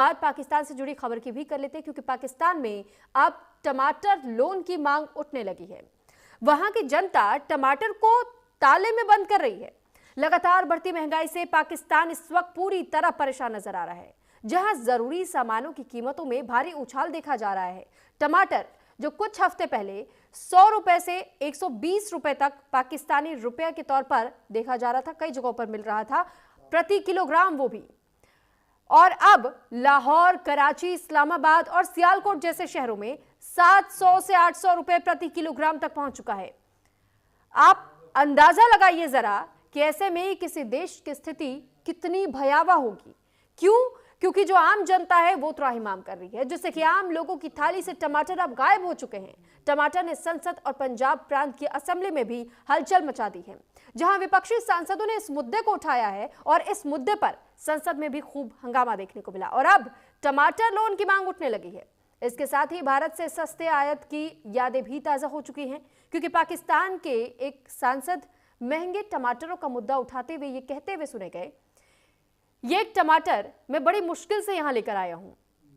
आज पाकिस्तान से जुड़ी खबर की भी कर लेते हैं, क्योंकि पाकिस्तान में अब टमाटर लोन की मांग उठने लगी है। वहां की जनता टमाटर को ताले में बंद कर रही है। लगातार बढ़ती महंगाई से पाकिस्तान इस वक्त पूरी तरह परेशान नजर आ रहा है, जहां जरूरी सामानों की कीमतों में भारी उछाल देखा जा रहा है। टमाटर जो कुछ हफ्ते पहले 100 रुपए से 120 रुपए तक पाकिस्तानी रुपए के तौर पर देखा जा रहा था, कई जगहों पर मिल रहा था प्रति किलोग्राम, वो भी। और अब लाहौर, कराची, इस्लामाबाद और सियालकोट जैसे शहरों में 700 से 800 रुपए प्रति किलोग्राम तक पहुंच चुका है। आप अंदाजा लगाइए जरा कि ऐसे में किसी देश की स्थिति कितनी भयावह होगी। क्यों? क्योंकि जो आम जनता है वो त्राहिमाम कर रही है, जिससे कि आम लोगों की थाली से टमाटर अब गायब हो चुके हैं। टमाटर ने संसद और पंजाब प्रांत की असेंबली में भी हलचल मचा दी है, जहां विपक्षी सांसदों ने इस मुद्दे को उठाया है और इस मुद्दे पर संसद में भी खूब हंगामा देखने को मिला और अब टमाटर लोन की मांग उठने लगी है। इसके साथ ही भारत से सस्ते आयात की यादें भी ताजा हो चुकी हैं, क्योंकि पाकिस्तान के एक सांसद महंगे टमाटरों का मुद्दा उठाते हुए ये कहते हुए सुने गए, ये एक टमाटर मैं बड़ी मुश्किल से यहां लेकर आया हूं।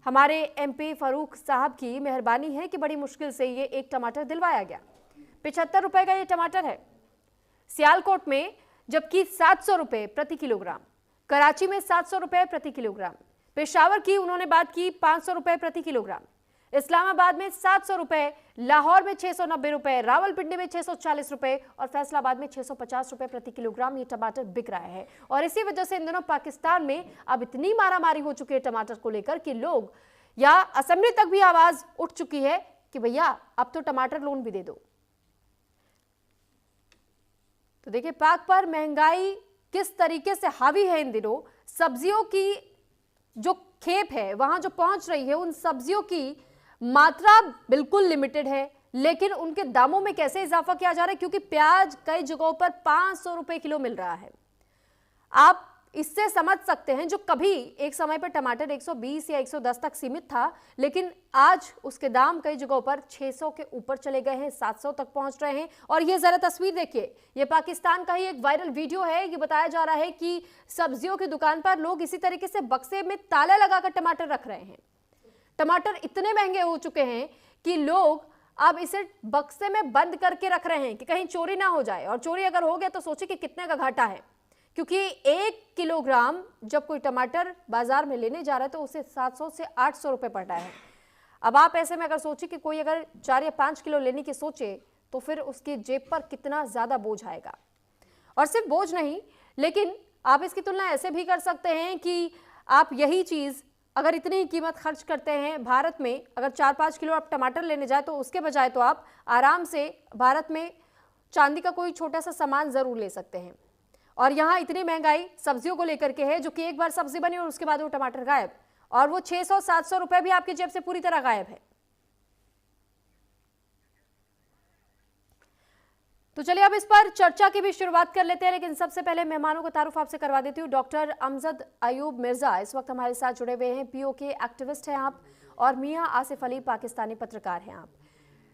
हमारे एमपी फारूक साहब की मेहरबानी है कि बड़ी मुश्किल से ये एक टमाटर दिलवाया गया। 75 रुपए का ये टमाटर है सियालकोट में, जबकि 700 रुपए प्रति किलोग्राम। कराची में 700 रुपए प्रति किलोग्राम। पेशावर की उन्होंने बात की 500 रुपए प्रति किलोग्राम। इस्लामाबाद में 700 रुपए, लाहौर में 690 रुपए, रावलपिंडी में 640 रुपए और फैसलाबाद में 650 रुपए प्रति किलोग्राम ये टमाटर बिक रहा है। और इसी वजह से इन दिनों पाकिस्तान में अब इतनी मारामारी हो चुकी है टमाटर को लेकर कि लोग या असेंबली तक भी आवाज उठ चुकी है कि भैया अब तो टमाटर लोन भी दे दो। तो देखिए पाक पर महंगाई किस तरीके से हावी है इन दिनों। सब्जियों की जो खेप है वहां जो पहुंच रही है, उन सब्जियों की मात्रा बिल्कुल लिमिटेड है, लेकिन उनके दामों में कैसे इजाफा किया जा रहा है, क्योंकि प्याज कई जगहों पर 500 रुपए किलो मिल रहा है। आप इससे समझ सकते हैं, जो कभी एक समय पर टमाटर 120 या 110 तक सीमित था, लेकिन आज उसके दाम कई जगहों पर 600 के ऊपर चले गए हैं, 700 तक पहुंच रहे हैं। और ये जरा तस्वीर देखिए, ये पाकिस्तान का ही एक वायरल वीडियो है। ये बताया जा रहा है कि सब्जियों की दुकान पर लोग इसी तरीके से बक्से में ताला लगाकर टमाटर रख रहे हैं। टमाटर इतने महंगे हो चुके हैं कि लोग अब इसे बक्से में बंद करके रख रहे हैं कि कहीं चोरी ना हो जाए, और चोरी अगर हो गया तो सोचिए कि कितने का घाटा है, क्योंकि 1 किलोग्राम जब कोई टमाटर बाजार में लेने जा रहा है तो उसे 700 से 800 रुपए पड़ रहा है। अब आप ऐसे में अगर सोचिए कि कोई अगर 4 या 5 किलो लेने की सोचे तो फिर उसकी जेब पर कितना ज्यादा बोझ आएगा। और सिर्फ बोझ नहीं, लेकिन आप इसकी तुलना ऐसे भी कर सकते हैं कि आप यही चीज अगर इतनी कीमत खर्च करते हैं भारत में, अगर 4-5 किलो आप टमाटर लेने जाए तो उसके बजाय तो आप आराम से भारत में चांदी का कोई छोटा सा सामान जरूर ले सकते हैं। और यहाँ इतनी महंगाई सब्जियों को लेकर के है, जो कि एक बार सब्जी बनी और उसके बाद वो टमाटर गायब, और वो 600-700 रुपए भी आपकी जेब से पूरी तरह गायब है। तो चलिए अब इस पर चर्चा की भी शुरुआत कर लेते हैं, लेकिन सबसे पहले मेहमानों का तारुफ आपसे करवा देती हूँ। डॉक्टर अमजद अयूब मिर्जा इस वक्त हमारे साथ जुड़े हुए हैं, पीओके एक्टिविस्ट हैं आप, और मियां आसिफ अली पाकिस्तानी पत्रकार हैं आप।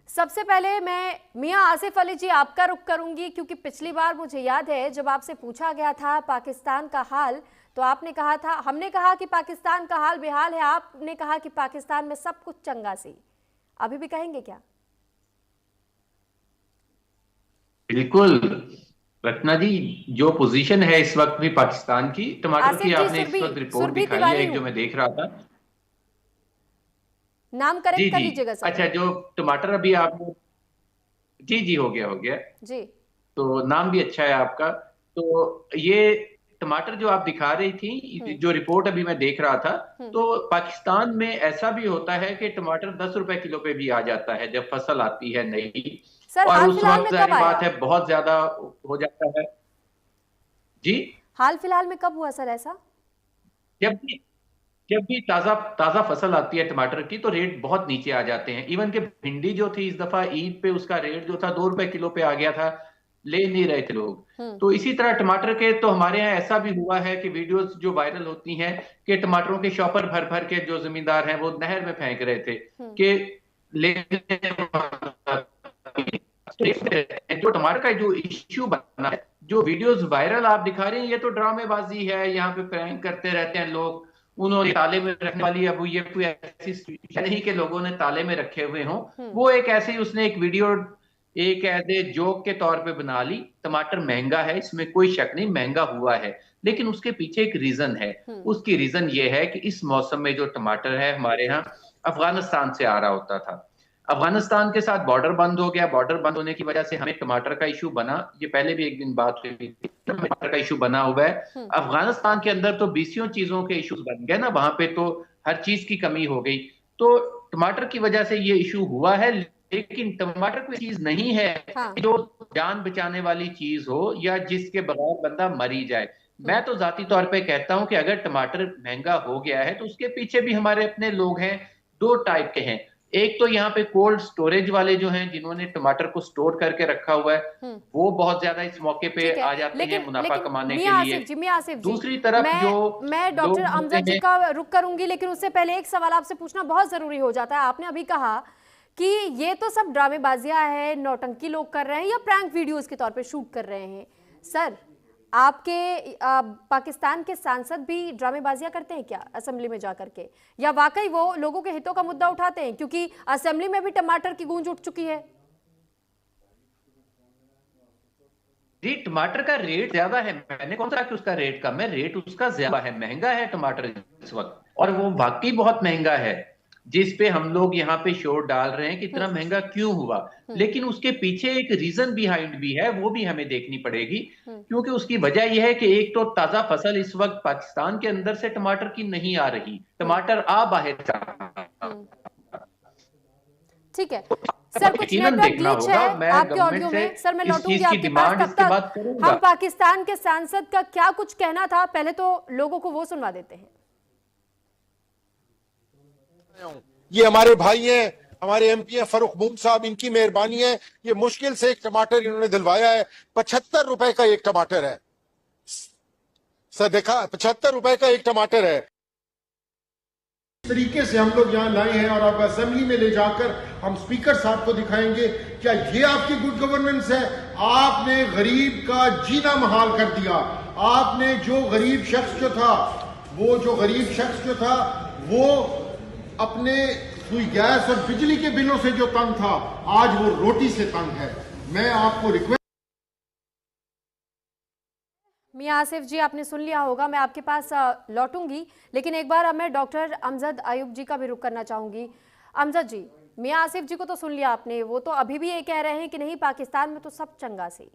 सबसे पहले मैं मियां आसिफ अली जी आपका रुख करूंगी, क्योंकि पिछली बार मुझे याद है जब आपसे पूछा गया था पाकिस्तान का हाल, तो आपने कहा था, हमने कहा कि पाकिस्तान का हाल बेहाल है, आपने कहा कि पाकिस्तान में सब कुछ चंगा सी। अभी भी कहेंगे क्या? बिल्कुल रत्ना जी, जो पोजीशन है इस वक्त भी पाकिस्तान की टमाटर की, आसिफ जी, आपने इस वक्त रिपोर्ट सुरभि दिखाई है, तिवारी एक जो मैं देख रहा था। नाम जी करेक्ट कर जी, लीजिएगा सर। अच्छा, जो टमाटर अभी आपने, जी जी, हो गया जी। तो नाम भी अच्छा है आपका। तो ये टमाटर जो आप दिखा रही थी, जो रिपोर्ट अभी मैं देख रहा था, तो पाकिस्तान में ऐसा भी होता है कि टमाटर 10 रुपए किलो पे भी आ जाता है जब फसल आती है नई, सर और हाल उस फिलहाल में वक्त कब जाहिर आया? बात है बहुत ज्यादा हो जाता है। जी, हाल फिलहाल में कब हुआ सर ऐसा? जब भी जब भी ताजा ताजा फसल आती है टमाटर की तो रेट बहुत नीचे आ जाते हैं। इवन के भिंडी जो थी इस दफा ईद पे, उसका रेट जो था 2 रुपए किलो पे आ गया था, ले नहीं रहे थे लोग। तो इसी तरह टमाटर के तो हमारे यहाँ ऐसा भी हुआ है कि वीडियोस जो वायरल होती हैं कि टमाटरों के शॉपर भर भर के जो जमींदार हैं वो नहर में फेंक रहे थे कि ले जो टमाटर का जो इश्यू बना है, जो वीडियोस वायरल आप दिखा रहे हैं, ये तो ड्रामेबाजी है, यहाँ पे प्रैंक करते रहते हैं लोग। उन्होंने ताले में रखने वाली, अब ये कोई ऐसी सिचुएशन नहीं कि लोगों ने ताले में रखे हुए हों, वो एक ऐसे ही उसने एक वीडियो एक एज ए जोक के तौर पे बना ली। टमाटर महंगा है, इसमें कोई शक नहीं, महंगा हुआ है, लेकिन उसके पीछे एक रीजन है। उसकी रीजन ये है कि इस मौसम में जो टमाटर है हमारे यहाँ अफगानिस्तान से आ रहा होता था। अफगानिस्तान के साथ बॉर्डर बंद हो गया, बॉर्डर बंद होने की वजह से हमें टमाटर का इशू बना। ये पहले भी एक दिन बात हुई थी, टमाटर का इशू बना हुआ है। अफगानिस्तान के अंदर तो बीसियों चीजों के इश्यूज बन गए ना, वहां पे तो हर चीज की कमी हो गई। तो टमाटर की वजह से ये इशू हुआ है, लेकिन टमाटर कोई चीज नहीं है जो जान बचाने वाली चीज हो या जिसके बगैर बंदा मरी जाए। मैं तो जाती तौर पे कहता हूं कि अगर टमाटर महंगा हो गया है तो उसके पीछे भी हमारे अपने लोग हैं। दो टाइप के हैं, एक तो यहाँ पे कोल्ड स्टोरेज वाले जो हैं, जिन्होंने टमाटर को स्टोर करके रखा हुआ है, वो बहुत ज्यादा इस मौके पे आ जाते हैं मुनाफा कमाने के लिए। मियां आसिफ जी, दूसरी तरफ मैं डॉक्टर अमजद जी का रुख करूंगी, लेकिन उससे पहले एक सवाल आपसे पूछना बहुत जरूरी हो जाता है। आपने अभी कहा कि ये तो सब ड्रामेबाजियां है, नौटंकी लोग कर रहे हैं या प्रैंक वीडियोस के तौर पे शूट कर रहे हैं। सर, आपके पाकिस्तान के सांसद भी ड्रामेबाजियां करते हैं क्या असेंबली में जाकर के, या वाकई वो लोगों के हितों का मुद्दा उठाते हैं? क्योंकि असेंबली में भी टमाटर की गूंज उठ चुकी है। जी, टमाटर का रेट ज्यादा है, मैंने कौन सा कि उसका रेट कम है, रेट उसका ज्यादा है, महंगा है टमाटर इस वक्त, और वो वाकई बहुत महंगा है, जिस पे हम लोग यहाँ पे शोर डाल रहे हैं कि इतना महंगा क्यों हुआ। लेकिन उसके पीछे एक रीजन बिहाइंड भी है, वो भी हमें देखनी पड़ेगी, क्योंकि उसकी वजह यह है कि एक तो ताजा फसल इस वक्त पाकिस्तान के अंदर से टमाटर की नहीं आ रही, टमाटर आ बाहर जा। ठीक है सर, कुछ नेटवर्क ग्लिच है आपके ऑडियो में। सर, मैं लौटूंगी आपके पास, तब तक हम पाकिस्तान के सांसद का क्या कुछ कहना था पहले तो लोगों को वो सुनवा देते हैं। ये हमारे भाई हैं, हमारे एमपी हैं फरूख मूम साहब, इनकी मेहरबानी है। ये मुश्किल से एक टमाटर इन्होंने दिलवाया है, 75 रुपए का एक टमाटर है। सर देखा, 75 रुपए का एक टमाटर है। इस तरीके से हम लोग यहाँ लाए हैं और अब असेंबली में ले जाकर हम स्पीकर साहब को दिखाएंगे। क्या ये आपकी गुड गवर्नेंस है? आपने गरीब का जीना महाल कर दिया। आपने जो गरीब शख्स जो था, वो अपने सुई गैस और बिजली के बिलों से जो तंग था, आज वो रोटी से तंग है। मैं आपको रिक्वेस्ट। मियां आसिफ जी, आपने सुन लिया होगा, मैं आपके पास लौटूंगी, लेकिन एक बार मैं डॉक्टर अमजद आयुब जी का भी रुख करना चाहूंगी। अमजद जी, मियां आसिफ जी को तो सुन लिया आपने, वो तो अभी भी ये कह रहे हैं कि नहीं पाकिस्तान में तो सब चंगा से,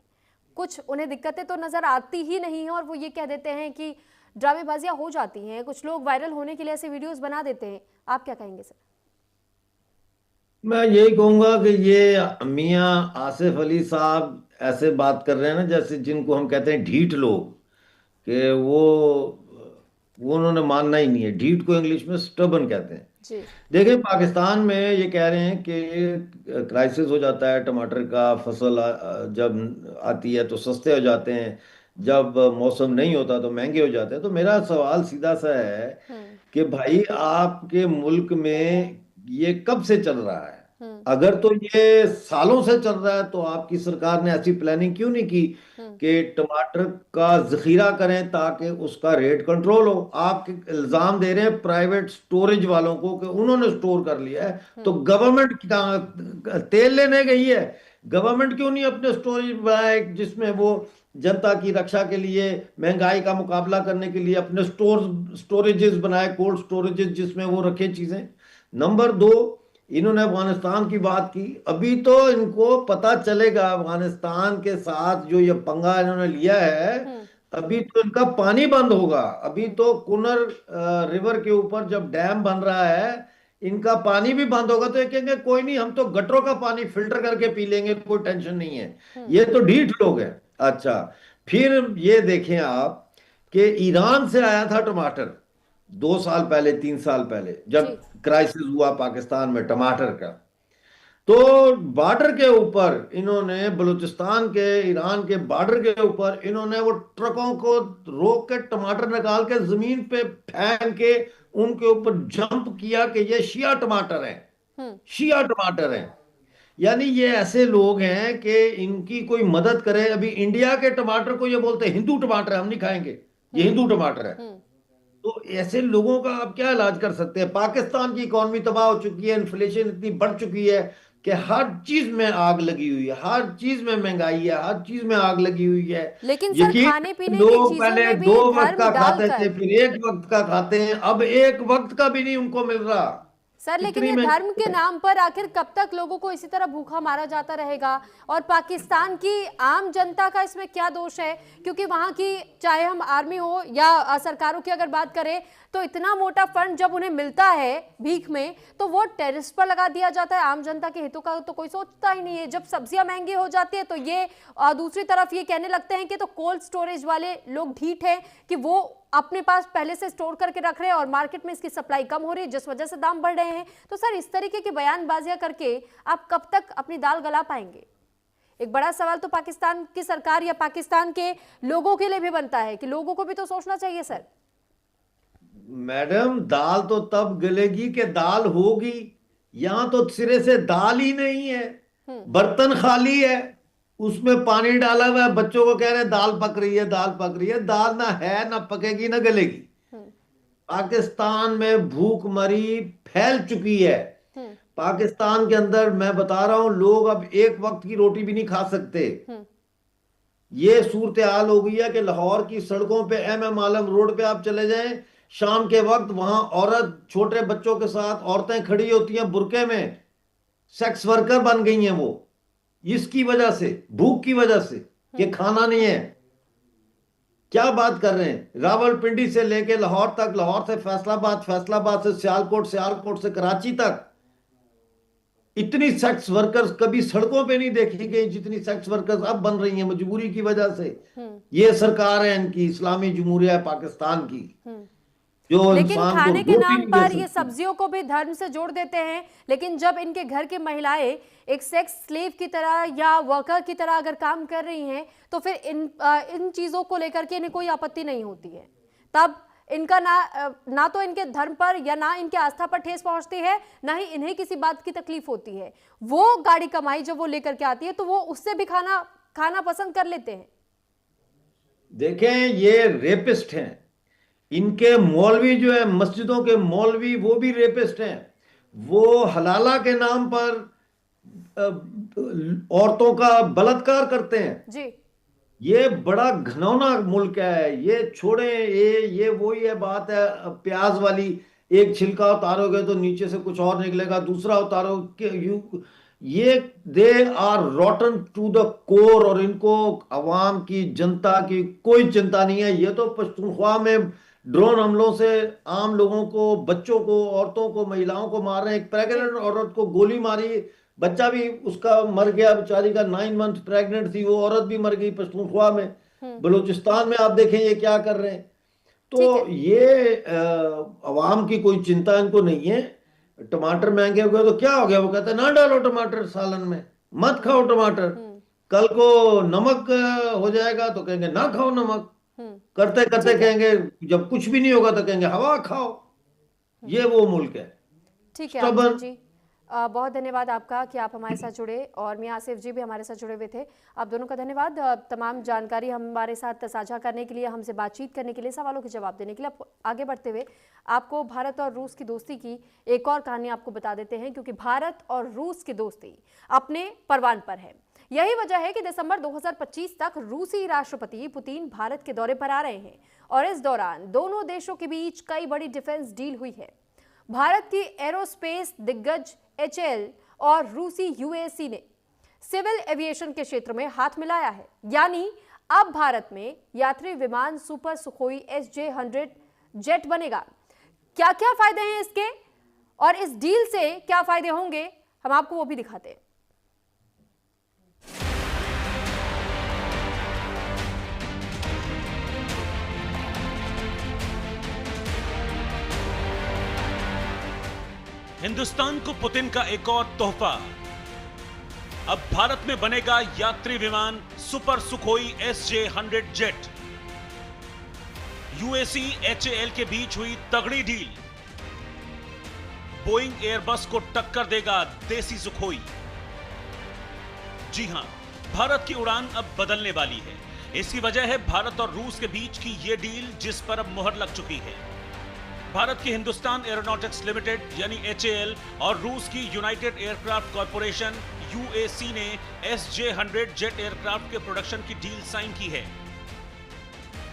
कुछ उन्हें दिक्कतें तो नजर आती ही नहीं है, और वो ये कह देते हैं कि ड्रामेबाजियां हो जाती हैं, कुछ लोग वायरल होने के लिए ऐसे वीडियोस बना देते हैं। आप क्या कहेंगे सर? मैं यही कहूंगा कि ये मियां आसिफ अली साहब ऐसे बात कर रहे हैं ना जैसे जिनको हम कहते हैं ढीठ लोग, कि वो उन्होंने मानना ही नहीं है। ढीठ को इंग्लिश में स्टबन कहते हैं। देखें, पाकिस्तान में ये कह रहे हैं कि क्राइसिस हो जाता है, टमाटर का फसल जब आती है तो सस्ते हो जाते हैं, जब मौसम नहीं होता तो महंगे हो जाते हैं। तो मेरा सवाल सीधा सा है कि भाई आपके मुल्क में ये कब से चल रहा है? अगर तो ये सालों से चल रहा है तो आपकी सरकार ने ऐसी प्लानिंग क्यों नहीं की कि टमाटर का जखीरा करें ताकि उसका रेट कंट्रोल हो? आप इल्जाम दे रहे हैं प्राइवेट स्टोरेज वालों को कि उन्होंने स्टोर कर लिया है, तो गवर्नमेंट तेल लेने गई है? गवर्नमेंट क्यों नहीं अपने स्टोरेज बनाए जिसमें वो जनता की रक्षा के लिए, महंगाई का मुकाबला करने के लिए अपने स्टोरेजेस बनाए, कोल्ड स्टोरेजेस, जिसमें वो रखे चीजें। नंबर 2, इन्होंने अफगानिस्तान की बात की। अभी तो इनको पता चलेगा अफगानिस्तान के साथ जो ये पंगा इन्होंने लिया है, अभी तो इनका पानी बंद होगा। अभी तो कुनर रिवर के ऊपर जब डैम बन रहा है, इनका पानी भी बंद होगा तो ये कहेंगे कोई नहीं, हम तो गटरों का पानी फिल्टर करके पी लेंगे, कोई टेंशन नहीं है। ये तो ढीठ लोग हैं। अच्छा, फिर ये देखें आप कि ईरान से आया था टमाटर 2 साल पहले, 3 साल पहले, जब क्राइसिस हुआ पाकिस्तान में टमाटर का, तो बॉर्डर के ऊपर इन्होंने, बलूचिस्तान के ईरान के बॉर्डर के ऊपर इन्होंने वो ट्रकों को रोक के टमाटर निकाल के जमीन पे फेंक के उनके ऊपर जंप किया कि ये शिया टमाटर हैं, शिया टमाटर हैं। यानी ये ऐसे लोग हैं कि इनकी कोई मदद करे। अभी इंडिया के टमाटर को ये बोलते हैं हिंदू टमाटर है, हम नहीं खाएंगे, ये हिंदू टमाटर है। तो ऐसे लोगों का आप क्या इलाज कर सकते हैं? पाकिस्तान की इकॉनमी तबाह हो चुकी है, इन्फ्लेशन इतनी बढ़ चुकी है कि हर चीज में आग लगी हुई है, हर चीज में महंगाई है, हर चीज में आग लगी हुई है। लेकिन सर यकीन खाने पीने की लोग चीजों पहले में भी 2 वक्त धर्म का खाते थे, डालकर, फिर 1 वक्त का खाते हैं, अब 1 वक्त का भी नहीं उनको मिल रहा। सर लेकिन इतनी ये धर्म के महंगाई है। नाम पर आखिर कब तक लोगों को इसी तरह भूखा मारा जाता रहेगा? और पाकिस्तान की आम जनता का इसमें क्या दोष है? क्योंकि वहां की, चाहे हम आर्मी हो या सरकारों की अगर बात करें, तो इतना मोटा फंड जब उन्हें मिलता है भीख में, तो वो टेररिस्ट पर लगा दिया जाता है। आम जनता के हितों का तो कोई सोचता ही नहीं है। जब सब्जियां महंगी हो जाती है तो ये दूसरी तरफ ये कहने लगते हैं कि तो कोल्ड स्टोरेज वाले लोग ढीठ हैं कि वो अपने पास पहले से स्टोर करके रख रहे हैं और मार्केट में इसकी सप्लाई कम हो रही है, जिस वजह से दाम बढ़ रहे हैं। तो सर इस तरीके की बयानबाजियां करके आप कब तक अपनी दाल गला पाएंगे? एक बड़ा सवाल तो पाकिस्तान की सरकार या पाकिस्तान के लोगों के लिए भी बनता है कि लोगों को भी तो सोचना चाहिए सर। मैडम, दाल तो तब गलेगी कि दाल होगी। यहां तो सिरे से दाल ही नहीं है, बर्तन खाली है, उसमें पानी डाला हुआ है, बच्चों को कह रहे हैं दाल पक रही है, दाल पक रही है। दाल ना है, ना पकेगी, ना गलेगी। पाकिस्तान में भूखमरी फैल चुकी है। पाकिस्तान के अंदर मैं बता रहा हूं, लोग अब 1 वक्त की रोटी भी नहीं खा सकते। ये सूरत हाल हो गई है कि लाहौर की सड़कों पे, MM आलम रोड पे आप चले जाएं, शाम के वक्त वहां औरत छोटे बच्चों के साथ औरतें खड़ी होती हैं बुरके में, सेक्स वर्कर बन गई हैं वो। इसकी वजह से, भूख की वजह से, कि खाना नहीं है। क्या बात कर रहे हैं? रावलपिंडी से लेके लाहौर तक, लाहौर से फैसलाबाद, फैसलाबाद से सियालकोट, सियालकोट से कराची तक इतनी सेक्स वर्कर्स कभी सड़कों पे नहीं देखी गई जितनी सेक्स वर्कर्स अब बन रही हैं मजबूरी की वजह से। ये सरकार है इनकी, इस्लामी जमहूरिया पाकिस्तान की, जो लेकिन इंसान खाने को के रोटी नाम नहीं पर दे ये सकती। सब्जियों को भी धर्म से जोड़ देते हैं। लेकिन जब इनके घर की महिलाएं एक सेक्स स्लेव की तरह या वर्कर की तरह अगर काम कर रही हैं, तो फिर इन चीजों को लेकर के इन्हें कोई आपत्ति नहीं होती है। तब इनका ना तो इनके धर्म पर या ना इनके आस्था पर ठेस पहुंचती है, ना ही इन्हें किसी बात की तकलीफ होती है। वो गाड़ी कमाई जब वो लेकर के आती है तो वो उससे भी खाना पसंद कर लेते हैं। देखें, ये रेपिस्ट हैं। इनके मौलवी जो है, मस्जिदों के मौलवी, वो भी रेपिस्ट हैं। वो हलाला के नाम पर औरतों का बलात्कार करते हैं जी। ये बड़ा घिनौना मुल्क है। ये छोड़े, ये वही है बात है प्याज वाली, एक छिलका उतारोगे तो नीचे से कुछ और निकलेगा, दूसरा उतारोगे। ये they are rotten to the core, और इनको अवाम की, जनता की कोई चिंता नहीं है। ये तो पश्तूनख्वा में ड्रोन हमलों से आम लोगों को, बच्चों को, औरतों को, महिलाओं को मार रहे हैं। एक प्रेग्नेंट औरत को गोली मारी, बच्चा भी उसका मर गया, बेचारी का 9 मंथ प्रेग्नेंट थी, वो औरत भी मर गई पश्तूनख्वा में। बलूचिस्तान में आप देखें ये क्या कर रहे हैं। तो ये अवाम की कोई चिंता इनको नहीं है। टमाटर महंगे हो गए तो क्या हो गया? वो कहते हैं ना डालो टमाटर सालन में, मत खाओ टमाटर। कल को नमक हो जाएगा तो कहेंगे ना खाओ नमक। करते करते कहेंगे, जब कुछ भी नहीं होगा तो कहेंगे हवा खाओ। ये वो मुल्क है। ठीक है अफजल जी, बहुत धन्यवाद आपका कि आप हमारे साथ जुड़े, और मियां आसिफ जी भी हमारे साथ जुड़े हुए थे। आप दोनों का धन्यवाद तमाम जानकारी हमारे साथ साझा करने के लिए, हमसे बातचीत करने के लिए, सवालों के जवाब देने के लिए। आगे बढ़ते हुए आपको भारत और रूस की दोस्ती की एक और कहानी आपको बता देते हैं, क्योंकि भारत और रूस की दोस्ती अपने परवान पर है। यही वजह है कि दिसंबर 2025 तक रूसी राष्ट्रपति पुतिन भारत के दौरे पर आ रहे हैं, और इस दौरान दोनों देशों के बीच कई बड़ी डिफेंस डील हुई है। भारत की एरोस्पेस दिग्गज HAL और रूसी UAC ने सिविल एविएशन के क्षेत्र में हाथ मिलाया है। यानी अब भारत में यात्री विमान सुपर सुखोई SJ-100 जेट बनेगा। क्या क्या फायदे हैं इसके, और इस डील से क्या फायदे होंगे, हम आपको वो भी दिखाते हैं। हिंदुस्तान को पुतिन का एक और तोहफा। अब भारत में बनेगा यात्री विमान super Sukhoi SJ-100 jet. UAC HAL के बीच हुई तगड़ी डील। बोइंग एयरबस को टक्कर देगा देसी सुखोई। जी हां, भारत की उड़ान अब बदलने वाली है। इसकी वजह है भारत और रूस के बीच की यह डील, जिस पर अब मुहर लग चुकी है। भारत की हिंदुस्तान एरोनॉटिक्स लिमिटेड यानी HAL और रूस की यूनाइटेड एयरक्राफ्ट कॉरपोरेशन UAC ने SJ-100 जेट एयरक्राफ्ट के प्रोडक्शन की डील साइन की है।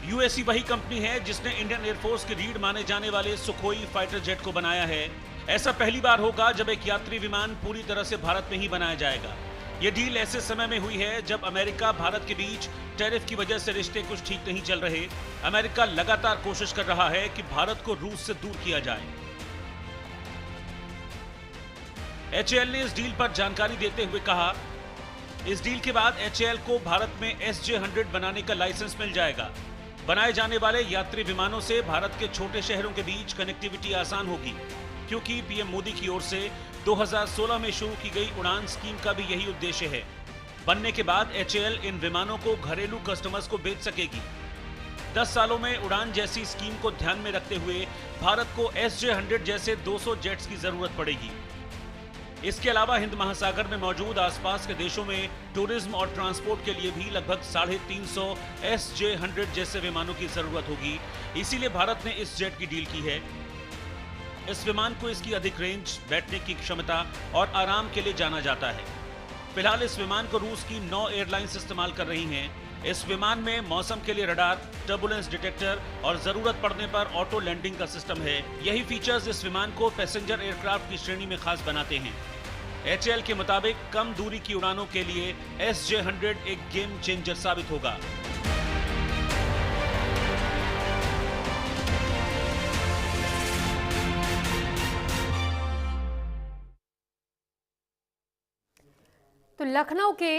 UAC वही कंपनी है जिसने इंडियन एयरफोर्स के रीढ़ माने जाने वाले सुखोई फाइटर जेट को बनाया है। ऐसा पहली बार होगा जब एक यात्री विमान पूरी तरह से भारत में ही बनाया जाएगा। ये डील ऐसे समय में हुई है जब अमेरिका भारत के बीच टैरिफ की वजह से रिश्ते कुछ ठीक नहीं चल रहे। अमेरिका लगातार कोशिश कर रहा है कि भारत को रूस से दूर किया जाए। HAL ने इस डील पर जानकारी देते हुए कहा, इस डील के बाद HAL को भारत में SJ-100 बनाने का लाइसेंस मिल जाएगा। बनाए जाने वाले यात्री विमानों से भारत के छोटे शहरों के बीच कनेक्टिविटी आसान होगी, क्योंकि पीएम मोदी की ओर से 2016 में शुरू की गई उड़ान स्कीम का भी यही उद्देश्य है। बनने के बाद HAL इन विमानों को घरेलू कस्टमर्स को बेच सकेगी। 10 सालों में उड़ान जैसी स्कीम को ध्यान में रखते हुए भारत को SJ-100 जैसे 200 जेट्स की जरूरत पड़ेगी। इसके अलावा हिंद महासागर में मौजूद आसपास के देशों में टूरिज्म और ट्रांसपोर्ट के लिए भी लगभग 350 SJ-100 जैसे विमानों की जरूरत होगी। इसीलिए भारत ने इस जेट की डील की है। इस विमान को इसकी अधिक रेंज, बैठने की क्षमता और आराम के लिए जाना जाता है। फिलहाल इस विमान को रूस की 9 एयरलाइंस इस्तेमाल कर रही हैं। इस विमान में मौसम के लिए रडार, टर्बुलेंस डिटेक्टर और जरूरत पड़ने पर ऑटो लैंडिंग का सिस्टम है। यही फीचर्स इस विमान को पैसेंजर एयरक्राफ्ट की श्रेणी में खास बनाते हैं। HAL के मुताबिक कम दूरी की उड़ानों के लिए SJ-100 एक गेम चेंजर साबित होगा। तो लखनऊ के